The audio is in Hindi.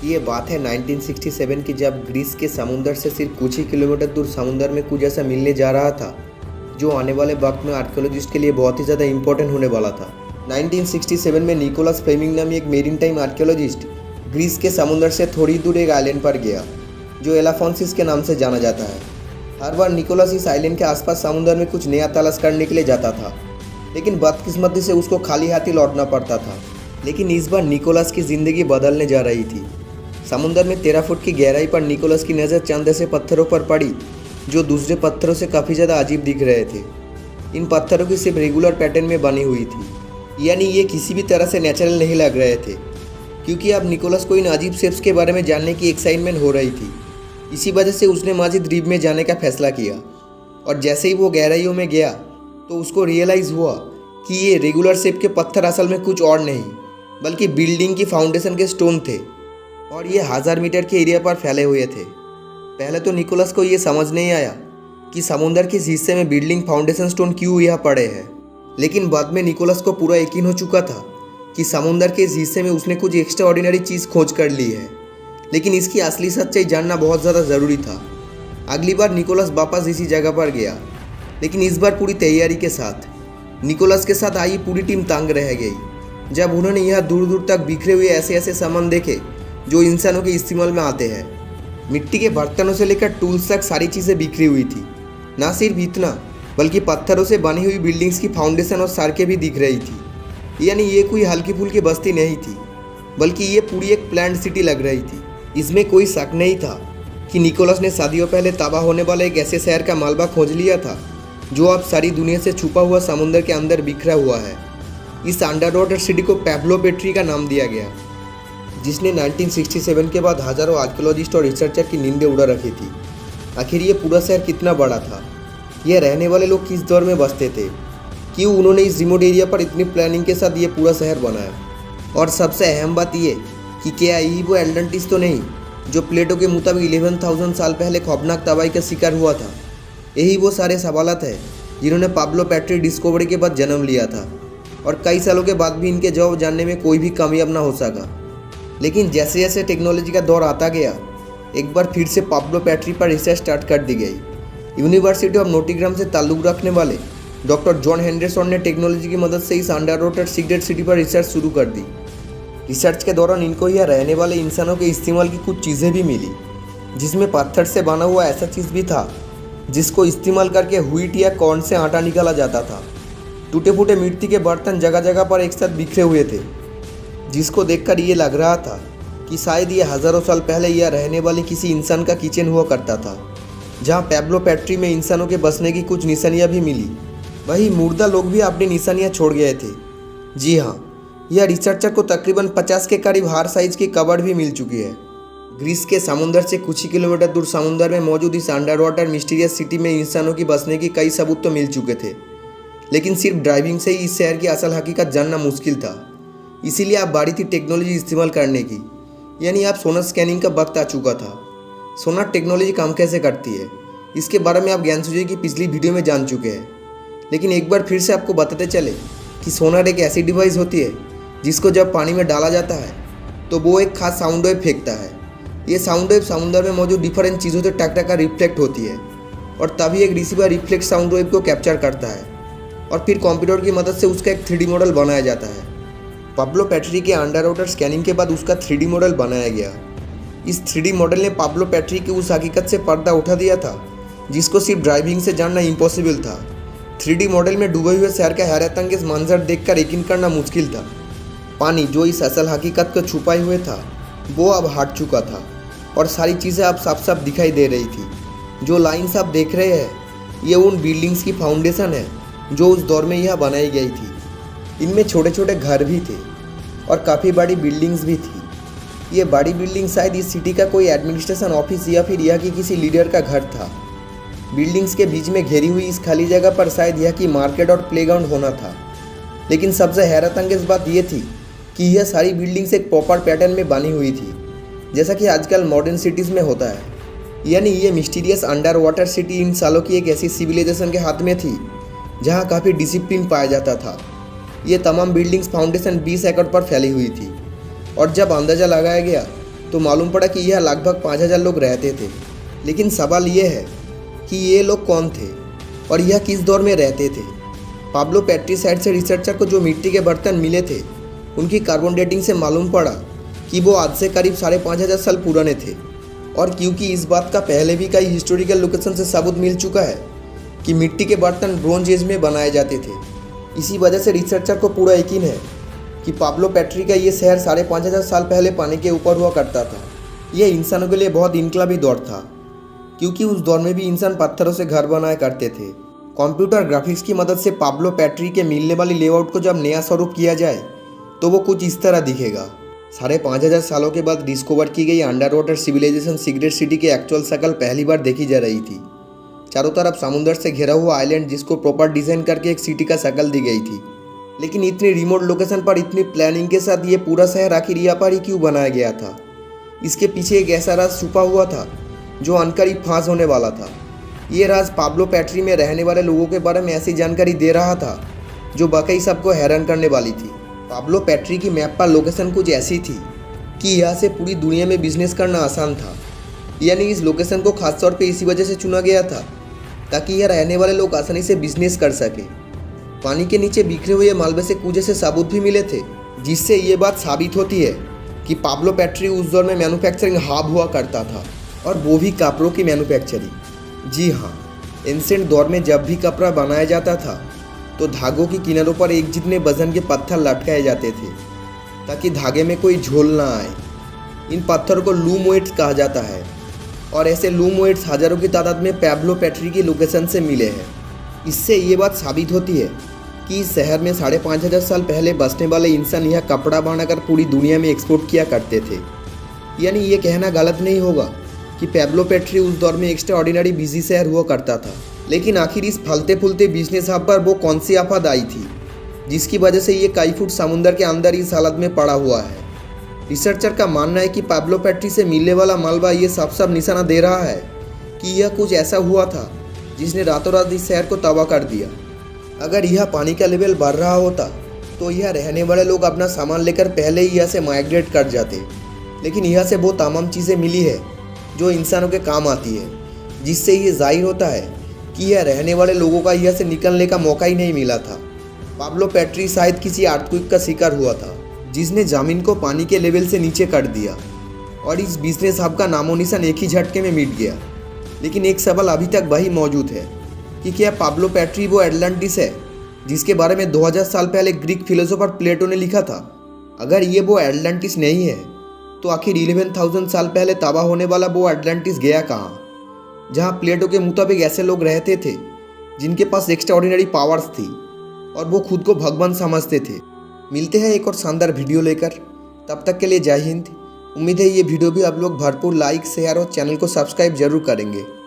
ये बात है 1967 की, जब ग्रीस के समुंदर से सिर्फ कुछ ही किलोमीटर दूर समुंदर में कुछ ऐसा मिलने जा रहा था जो आने वाले वक्त में आर्कियोलॉजिस्ट के लिए बहुत ही ज़्यादा इंपॉर्टेंट होने वाला था। 1967 में निकोलस फ्लेमिंग नामी एक मेरीन टाइम आर्कियोलॉजिस्ट ग्रीस के समुंदर से थोड़ी दूर एक आइलैंड पर गया जो एलाफोंसिस के नाम से जाना जाता है। हर बार निकोलस इस आइलैंड के आसपास समुंदर में कुछ नया तलाश करने के लिए जाता था, लेकिन बदकिस्मती से उसको खाली हाथ ही लौटना पड़ता था। लेकिन इस बार निकोलस की ज़िंदगी बदलने जा रही थी। समुंदर में 13 फुट की गहराई पर निकोलस की नज़र चंद ऐसे पत्थरों पर पड़ी जो दूसरे पत्थरों से काफ़ी ज़्यादा अजीब दिख रहे थे। इन पत्थरों की सिर्फ रेगुलर पैटर्न में बनी हुई थी, यानी ये किसी भी तरह से नेचुरल नहीं लग रहे थे, क्योंकि अब निकोलस को इन अजीब शेप्स के बारे में जानने की एक्साइटमेंट हो रही थी। इसी वजह से उसने माजिद द्वीप में जाने का फैसला किया, और जैसे ही वो गहराइयों में गया तो उसको रियलाइज़ हुआ कि ये रेगुलर शेप के पत्थर असल में कुछ और नहीं बल्कि बिल्डिंग की फाउंडेशन के स्टोन थे, और ये 1000 मीटर के एरिया पर फैले हुए थे। पहले तो निकोलस को ये समझ नहीं आया कि समुंदर के इस हिस्से में बिल्डिंग फाउंडेशन स्टोन क्यों यहाँ पड़े हैं, लेकिन बाद में निकोलस को पूरा यकीन हो चुका था कि समुंदर के इस हिस्से में उसने कुछ एक्स्ट्रा ऑर्डिनरी चीज़ खोज कर ली है। लेकिन इसकी असली सच्चाई जानना बहुत ज़्यादा ज़रूरी था। अगली बार निकोलस वापस इसी जगह पर गया, लेकिन इस बार पूरी तैयारी के साथ। निकोलस के साथ आई पूरी टीम तंग रह गई जब उन्होंने यहाँ दूर दूर तक बिखरे हुए ऐसे ऐसे सामान देखे जो इंसानों के इस्तेमाल में आते हैं। मिट्टी के बर्तनों से लेकर टूल्स तक सारी चीज़ें बिखरी हुई थी। ना सिर्फ इतना, बल्कि पत्थरों से बनी हुई बिल्डिंग्स की फाउंडेशन और सड़कें भी दिख रही थी। यानी ये कोई हल्की फुल्की बस्ती नहीं थी, बल्कि ये पूरी एक प्लान्ड सिटी लग रही थी। इसमें कोई शक नहीं था कि निकोलस ने सदियों पहले तबाह होने वाले एक ऐसे शहर का मलबा खोज लिया था जो अब सारी दुनिया से छुपा हुआ समुद्र के अंदर बिखरा हुआ है। इस अंडर वाटर सिटी को पैब्लो पेट्री का नाम दिया गया, जिसने 1967 के बाद हज़ारों आर्कियोलॉजिस्ट और रिसर्चर की नींदें उड़ा रखी थी। आखिर ये पूरा शहर कितना बड़ा था, यह रहने वाले लोग किस दौर में बसते थे, क्यों उन्होंने इस रिमोट एरिया पर इतनी प्लानिंग के साथ ये पूरा शहर बनाया, और सबसे अहम बात ये कि क्या यही वो एटलांटिस तो नहीं जो प्लेटो के मुताबिक 11,000 साल पहले खौफनाक तबाही का शिकार हुआ था। यही वो सारे सवालात हैं जिन्होंने पाब्लो पेट्री डिस्कवरी के बाद जन्म लिया था, और कई सालों के बाद भी इनके जवाब जानने में कोई भी कामयाब ना हो सका। लेकिन जैसे जैसे टेक्नोलॉजी का दौर आता गया, एक बार फिर से पाब्लो पेट्री पर रिसर्च स्टार्ट कर दी गई। यूनिवर्सिटी ऑफ नोटिग्राम से ताल्लुक़ रखने वाले डॉक्टर जॉन हेंडरसन ने टेक्नोलॉजी की मदद से इस अंडर वाटर सीक्रेट सिटी पर रिसर्च शुरू कर दी। रिसर्च के दौरान इनको यह रहने वाले इंसानों के इस्तेमाल की कुछ चीज़ें भी मिली, जिसमें पत्थर से बना हुआ ऐसा चीज़ भी था जिसको इस्तेमाल करके व्हीट या कॉर्न से आटा निकाला जाता था। टूटे फूटे मिट्टी के बर्तन जगह जगह पर एक साथ बिखरे हुए थे, जिसको देखकर ये लग रहा था कि शायद ये हज़ारों साल पहले यह रहने वाले किसी इंसान का किचन हुआ करता था, जहाँ पैब्लो पेट्री में इंसानों के बसने की कुछ निशानियाँ भी मिली। वही मुर्दा लोग भी अपनी निशानियाँ छोड़ गए थे। जी हाँ, यह रिसर्चर को तकरीबन 50 के करीब हर साइज की कबर भी मिल चुकी है। ग्रीस के समुंदर से कुछ ही किलोमीटर दूर समुंदर में मौजूद इस अंडर वाटर मिस्टीरियस सिटी में इंसानों की बसने की कई सबूत तो मिल चुके थे, लेकिन सिर्फ ड्राइविंग से ही इस शहर की असल हकीकत जानना मुश्किल था। इसीलिए आप बारी थी टेक्नोलॉजी इस्तेमाल करने की, यानी आप सोनर स्कैनिंग का वक्त आ चुका था। सोनर टेक्नोलॉजी काम कैसे करती है, इसके बारे में आप ज्ञानसूची की पिछली वीडियो में जान चुके हैं, लेकिन एक बार फिर से आपको बताते चले कि सोनर एक ऐसी डिवाइस होती है जिसको जब पानी में डाला जाता है तो वो एक खास साउंड वेव फेंकता है। ये साउंड वेव समुद्र में मौजूद डिफरेंट चीज़ों से टकटका रिफ्लेक्ट होती है, और तभी एक रिसीवर रिफ्लेक्ट साउंड वेव को कैप्चर करता है, और फिर कंप्यूटर की मदद से उसका एक 3D मॉडल बनाया जाता है। पाब्लो पेट्री के अंडर वाटर स्कैनिंग के बाद उसका 3D मॉडल बनाया गया। इस 3D मॉडल ने पाब्लो पेट्री की उस हकीकत से पर्दा उठा दिया था जिसको सिर्फ ड्राइविंग से जानना इम्पॉसिबल था। 3D मॉडल में डूबे हुए शहर का हैरतअंगेज मंजर देखकर यकीन करना मुश्किल था। पानी जो इस असल हकीकत को छुपाए हुए था वो अब हट चुका था, और सारी चीज़ें अब साफ साफ दिखाई दे रही थी। जो लाइन्स आप देख रहे हैं ये उन बिल्डिंग्स की फाउंडेशन है जो उस दौर में यह बनाई गई थी। इनमें छोटे छोटे घर भी थे और काफ़ी बड़ी बिल्डिंग्स भी थी। ये बड़ी बिल्डिंग शायद इस सिटी का कोई एडमिनिस्ट्रेशन ऑफिस या फिर यह की किसी लीडर का घर था। बिल्डिंग्स के बीच में घेरी हुई इस खाली जगह पर शायद यह की मार्केट और प्लेग्राउंड होना था। लेकिन सबसे हैरतअंगेज बात यह थी कि यह सारी बिल्डिंग्स एक प्रॉपर पैटर्न में बनी हुई थी, जैसा कि आजकल मॉडर्न सिटीज़ में होता है। यानी ये mysterious under water city in सालों की एक ऐसी सिविलाइजेशन के हाथ में थी जहाँ काफ़ी डिसिप्लिन पाया जाता था। ये तमाम बिल्डिंग्स फाउंडेशन 20 एकड़ पर फैली हुई थी, और जब अंदाज़ा लगाया गया तो मालूम पड़ा कि यह लगभग 5000 लोग रहते थे। लेकिन सवाल ये है कि ये लोग कौन थे और यह किस दौर में रहते थे। पाब्लो पेट्री साइड से रिसर्चर को जो मिट्टी के बर्तन मिले थे उनकी कार्बन डेटिंग से मालूम पड़ा कि वो आज से करीब 5500 साल पुराने थे। और क्योंकि इस बात का पहले भी कई हिस्टोरिकल लोकेशन से सबूत मिल चुका है कि मिट्टी के बर्तन ब्रोंज एज में बनाए जाते थे, इसी वजह से रिसर्चर को पूरा यकीन है कि पाब्लो पेट्री का ये शहर 5500 साल पहले पानी के ऊपर हुआ करता था। यह इंसानों के लिए बहुत इनकलाबी दौर था, क्योंकि उस दौर में भी इंसान पत्थरों से घर बनाया करते थे। कंप्यूटर ग्राफिक्स की मदद से पाब्लो पेट्री के मिलने वाली लेआउट को जब नया स्वरूप किया जाए तो वो कुछ इस तरह दिखेगा। 5500 सालों के बाद डिस्कवर की गई under water civilisation secret city की एक्चुअल शक्ल पहली बार देखी जा रही थी। चारों तरफ समुद्र से घिरा हुआ आइलैंड जिसको प्रॉपर डिजाइन करके एक सिटी का शक्ल दी गई थी। लेकिन इतनी रिमोट लोकेशन पर इतनी प्लानिंग के साथ ये पूरा शहर आखिर यहाँ पर ही क्यों बनाया गया था? इसके पीछे एक ऐसा राज छुपा हुआ था जो अनकरीब फांस होने वाला था। ये राज पाब्लो पेट्री में रहने वाले लोगों के बारे में ऐसी जानकारी दे रहा था जो वाकई सबको हैरान करने वाली थी। पाब्लो पेट्री की मैप पर लोकेशन कुछ ऐसी थी कि यहाँ से पूरी दुनिया में बिजनेस करना आसान था। यानी इस लोकेशन को खासतौर पे इसी वजह से चुना गया था ताकि यहाँ रहने वाले लोग आसानी से बिजनेस कर सके। पानी के नीचे बिखरे हुए मालवे से कुछ ऐसे सबूत भी मिले थे जिससे ये बात साबित होती है कि पाब्लो पेट्री उस दौर में मैन्युफैक्चरिंग हब हुआ करता था, और वो भी कपड़ों की मैन्युफैक्चरिंग। जी हाँ, एंशिएंट दौर में जब भी कपड़ा बनाया जाता था तो धागों की किनारों पर एक जितने वजन के पत्थर लटकाए जाते थे ताकि धागे में कोई झोल ना आए। इन पत्थरों को लूम वेट्स कहा जाता है, और ऐसे लूम वेट्स हजारों की तादाद में पाब्लो पेट्री की लोकेशन से मिले हैं। इससे ये बात साबित होती है कि इस शहर में 5500 साल पहले बसने वाले इंसान यह कपड़ा बनाकर पूरी दुनिया में एक्सपोर्ट किया करते थे। यानी ये कहना गलत नहीं होगा कि पाब्लो पेट्री उस दौर में एक्स्ट्रा ऑर्डिनरी बिजी शहर हुआ करता था। लेकिन आखिर इस फलते फूलते बिजनेस हब पर वो कौन सी आफत आई थी जिसकी वजह से ये कई फुट समुद्र के अंदर इस हालत में पड़ा हुआ है? रिसर्चर का मानना है कि पाब्लो पेट्री से मिलने वाला मालवा ये सब निशाना दे रहा है कि यह कुछ ऐसा हुआ था जिसने रातों रात इस शहर को तबाह कर दिया। अगर यह पानी का लेवल बढ़ रहा होता तो यह रहने वाले लोग अपना सामान लेकर पहले ही यहाँ से माइग्रेट कर जाते। लेकिन यहाँ से वो तमाम चीज़ें मिली है जो इंसानों के काम आती है, जिससे ये जाहिर होता है कि यह रहने वाले लोगों का यहाँ से निकलने का मौका ही नहीं मिला था। पाब्लो पेट्री शायद किसी अर्थक्वेक का शिकार हुआ था जिसने ज़मीन को पानी के लेवल से नीचे कर दिया, और इस बिजनेस हब का नामो निशान एक ही झटके में मिट गया। लेकिन एक सवाल अभी तक वही मौजूद है कि क्या पाब्लो पेट्री वो एटलांटिस है जिसके बारे में 2000 साल पहले ग्रीक फिलोसोफर प्लेटो ने लिखा था? अगर ये वो एटलांटिस नहीं है तो आखिर 11,000 साल पहले तबाह होने वाला वो एटलांटिस गया कहाँ, जहाँ प्लेटो के मुताबिक ऐसे लोग रहते थे जिनके पास एक्स्ट्रा ऑर्डिनरी पावर्स थी और वो खुद को भगवान समझते थे। मिलते हैं एक और शानदार वीडियो लेकर, तब तक के लिए जय हिंद। उम्मीद है ये वीडियो भी आप लोग भरपूर लाइक शेयर और चैनल को सब्सक्राइब जरूर करेंगे।